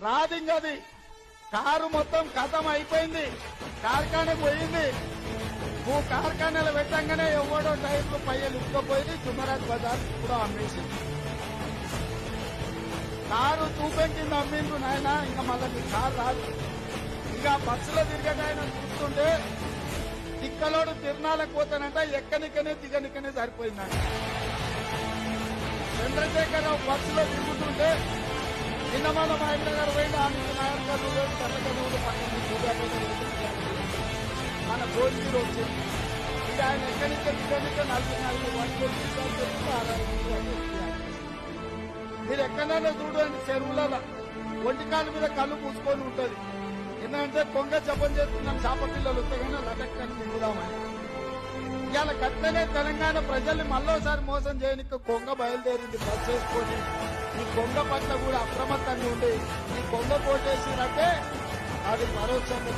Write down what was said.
రాదింగది car మొత్తం కథం అయిపోయింది. కార్ఖాన పోయింది. నువ్వు కార్ఖానాలు పెట్టంగానే ఎవడో టైర్లు పయ్యలు ఇసుకపోయి జుమరాజ్ బజార్ కూడా అమ్మేసింది. కారు తూపం కింద అమ్మిండు నాయన. ఇంకా మళ్ళీ మీ కారు రాదు. ఇంకా బస్సులో తిరగటాయన చూస్తుంటే తిక్కలోడు తిరునాళ్ళకు పోతానంట. ఎక్కనికనే దిగనికనే సరిపోయిందంట. చంద్రశేఖరరావు బస్సులో తిరుగుతుంటే నిన్న మన మహేంద్ర గారు పోయింది. ఆమె నాయకర్లు తెల్లగనువులు మన భోజనీరు వచ్చింది. ఇక ఆయన ఎక్కడికే దిగనికే 44 మీరు ఎక్కడైనా చూడండి చెరువులలో ఒంటికాల మీద కళ్ళు పూసుకొని ఉంటది. ఎందుకంటే కొంగ జపం చేస్తున్నాం చేప పిల్లలు వస్తే కానీ లటక్కని దిగుదామని. ఇవాళ గట్లనే తెలంగాణ ప్రజల్ని మళ్ళోసారి మోసం చేయడానికి కొంగ బయలుదేరింది బస్ చేసుకొని. ఈ కొంగ పట్ల కూడా అప్రమత్తంగా ఉండి ఈ కొంగ పోటేసినట్టే అది పరోక్షంగా